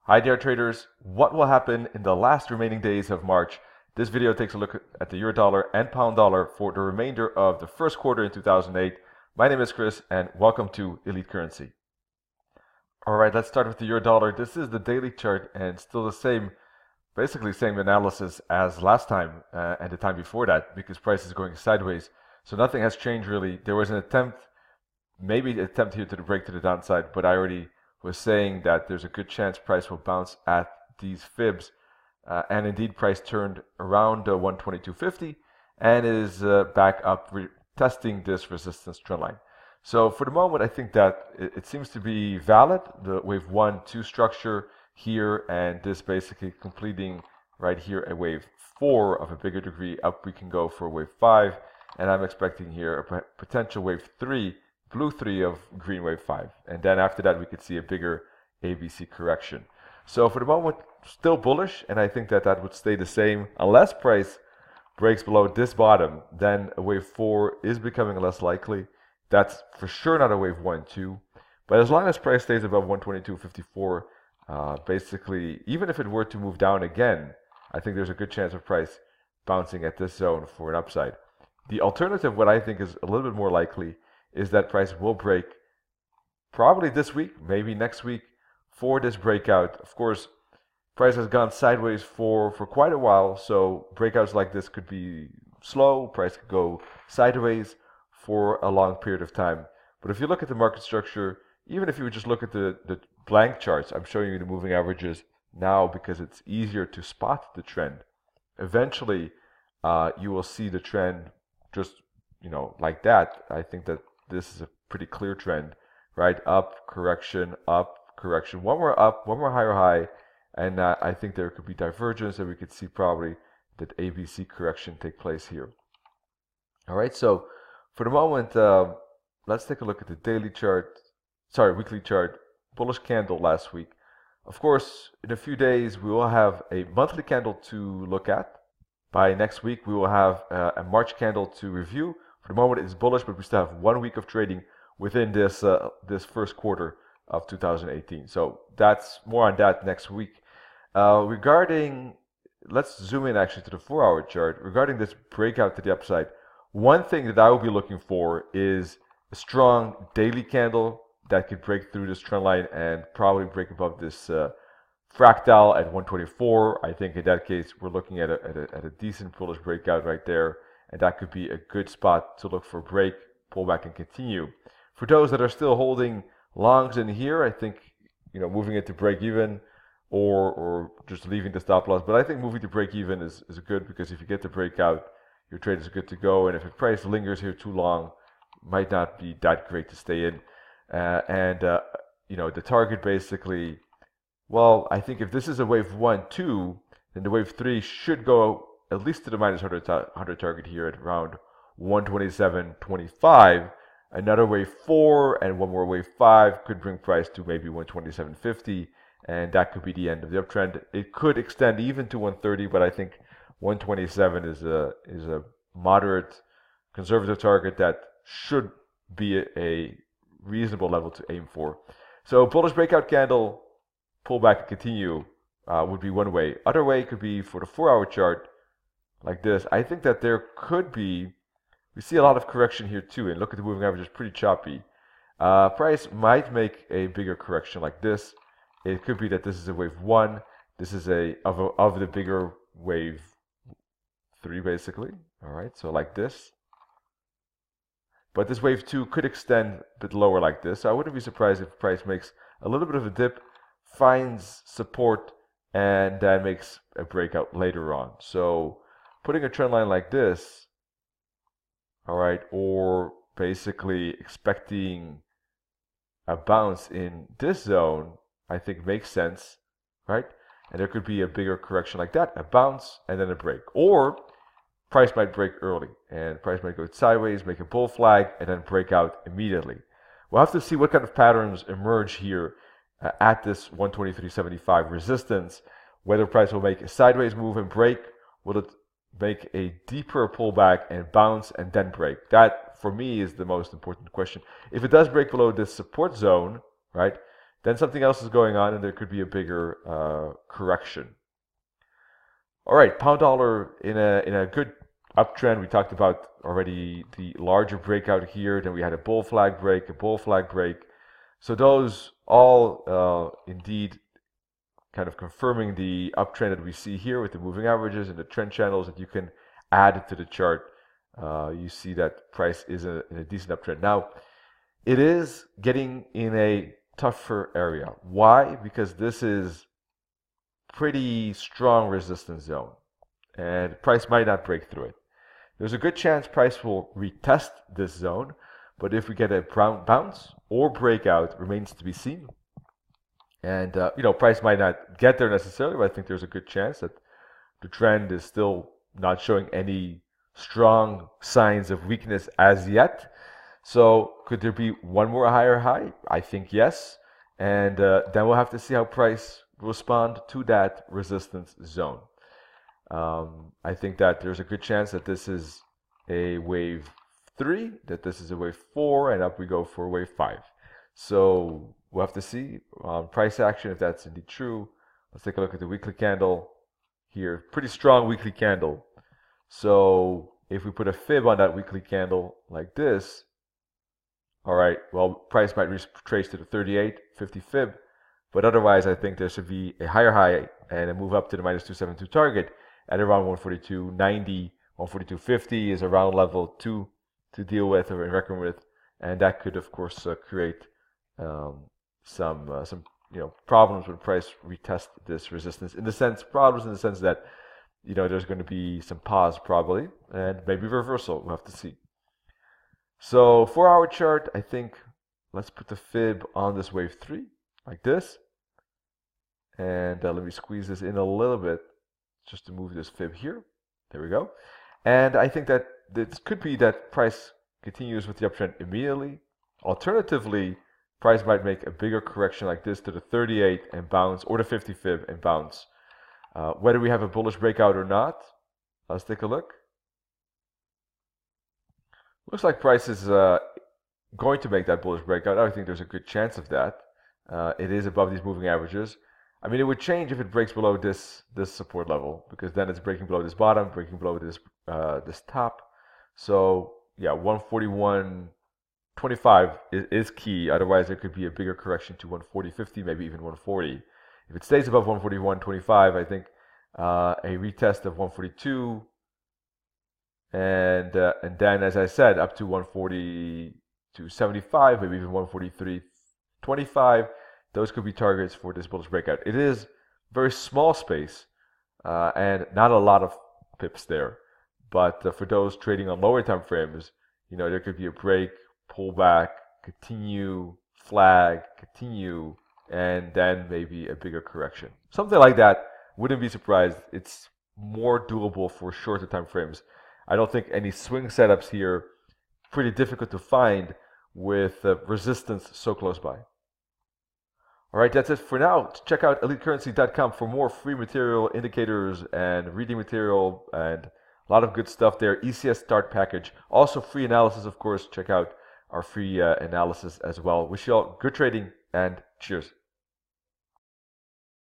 Hi there traders, what will happen in the last remaining days of March? This video takes a look at the euro dollar and pound dollar for the remainder of the first quarter in 2008. My name is Chris and welcome to Elite Currency. Alright, let's start with the euro dollar. This is the daily chart and still the same, basically same analysis as last time and the time before that, because price is going sideways. So nothing has changed really. There was an attempt, maybe an attempt here to break to the downside, but I already was saying that there's a good chance price will bounce at these fibs, and indeed price turned around 122.50 and is back up testing this resistance trend line. So for the moment I think that it seems to be valid, the wave 1-2 structure here, and this basically completing right here a wave 4 of a bigger degree. Up we can go for wave 5, and I'm expecting here a potential wave 3, blue 3 of green wave 5, and then after that we could see a bigger ABC correction. So for the moment still bullish, and I think that that would stay the same unless price breaks below this bottom. Then a wave 4 is becoming less likely. That's for sure not a wave 1-2, but as long as price stays above 122.54, basically even if it were to move down again, I think there's a good chance of price bouncing at this zone for an upside. The alternative, what I think is a little bit more likely, is that price will break probably this week, maybe next week, for this breakout. Of course, price has gone sideways for quite a while, so breakouts like this could be slow. Price could go sideways for a long period of time. But if you look at the market structure, even if you would just look at the blank charts, I'm showing you the moving averages now because it's easier to spot the trend. Eventually, you will see the trend just, like that. I think that this is a pretty clear trend, right? Up, correction, one more up, one more higher high, and I think there could be divergence, and we could see probably that ABC correction take place here. All right, so for the moment, let's take a look at the daily chart, weekly chart, bullish candle last week. Of course, in a few days, we will have a monthly candle to look at. By next week, we will have a March candle to review. For the moment, it's bullish, but we still have 1 week of trading within this this first quarter of 2018. So that's more on that next week. Let's zoom in actually to the 4-hour chart. Regarding this breakout to the upside, one thing that I will be looking for is a strong daily candle that could break through this trend line and probably break above this fractal at 124. I think in that case we're looking at a decent bullish breakout right there, and that could be a good spot to look for a break, pull back, and continue. For those that are still holding longs in here, I think moving it to break even or just leaving the stop loss. But I think moving to break even is good, because if you get the breakout, your trade is good to go. And if the price lingers here too long, might not be that great to stay in. The target basically, well, I think if this is a wave 1-2, then the wave 3 should go at least to the minus 100 target here at around 127.25. Another wave 4 and one more wave 5 could bring price to maybe 127.50, and that could be the end of the uptrend. It could extend even to 130, but I think 127 is a moderate conservative target that should be a reasonable level to aim for. So bullish breakout candle, pull back and continue would be one way. Other way could be for the 4-hour chart like this. I think that there could be, we see a lot of correction here too, and look at the moving average, is pretty choppy. Price might make a bigger correction like this. It could be that this is a wave 1. This is of the bigger wave 3 basically. All right, so like this. But this wave 2 could extend a bit lower like this. So I wouldn't be surprised if price makes a little bit of a dip, finds support, and then makes a breakout later on. So putting a trend line like this, all right, or basically expecting a bounce in this zone, I think makes sense, right? And there could be a bigger correction like that, a bounce, and then a break. Or price might break early, and price might go sideways, make a bull flag, and then break out immediately. We'll have to see what kind of patterns emerge here at this 123.75 resistance, whether price will make a sideways move and break, will it make a deeper pullback and bounce and then break? That, for me, is the most important question. If it does break below this support zone, right, then something else is going on and there could be a bigger correction. All right, pound dollar in a good uptrend. We talked about already the larger breakout here. Then we had a bull flag break, a bull flag break. So those all indeed kind of confirming the uptrend that we see here with the moving averages and the trend channels that you can add to the chart. You see that price is in a decent uptrend. Now, it is getting in a tougher area. Why? Because this is pretty strong resistance zone and price might not break through it. There's a good chance price will retest this zone, but if we get a bounce or breakout remains to be seen. And price might not get there necessarily, but I think there's a good chance that the trend is still not showing any strong signs of weakness as yet. So could there be one more higher high? I think yes. And then we'll have to see how price respond to that resistance zone. I think that there's a good chance that this is a wave 3, that this is a wave 4, and up we go for wave 5. So we'll have to see price action if that's indeed true. Let's take a look at the weekly candle here. Pretty strong weekly candle. So if we put a fib on that weekly candle like this, all right, well, price might retrace to the 38.50 fib, but otherwise I think there should be a higher high and a move up to the minus 272 target at around 142.90. 142.50 is around level 2 to deal with or reckon with, and that could of course create some problems when price retest this resistance. Problems in the sense that there's going to be some pause probably, and maybe reversal. We'll have to see. So 4-hour chart, I think let's put the fib on this wave 3 like this, and let me squeeze this in a little bit just to move this fib here. There we go. And I think that this could be that price continues with the uptrend immediately. Alternatively, price might make a bigger correction like this to the 38 and bounce, or the 50 fib and bounce. Whether we have a bullish breakout or not, let's take a look. Looks like price is going to make that bullish breakout. I think there's a good chance of that. It is above these moving averages. I mean, it would change if it breaks below this support level, because then it's breaking below this bottom, breaking below this this top. So yeah, 141.25 is key. Otherwise, there could be a bigger correction to 140.50, maybe even 140. If it stays above 141.25, I think a retest of 142, and then, as I said, up to 142.75, maybe even 143.25. Those could be targets for this bullish breakout. It is very small space and not a lot of pips there. But for those trading on lower time frames, there could be a break, pullback, continue, flag, continue, and then maybe a bigger correction. Something like that, wouldn't be surprised. It's more doable for shorter time frames. I don't think any swing setups here, pretty difficult to find with resistance so close by. All right, that's it for now. Check out elitecurrency.com for more free material, indicators, and reading material, and a lot of good stuff there. ECS start package. Also free analysis, of course. Check out our free analysis as well. Wish you all good trading, and cheers.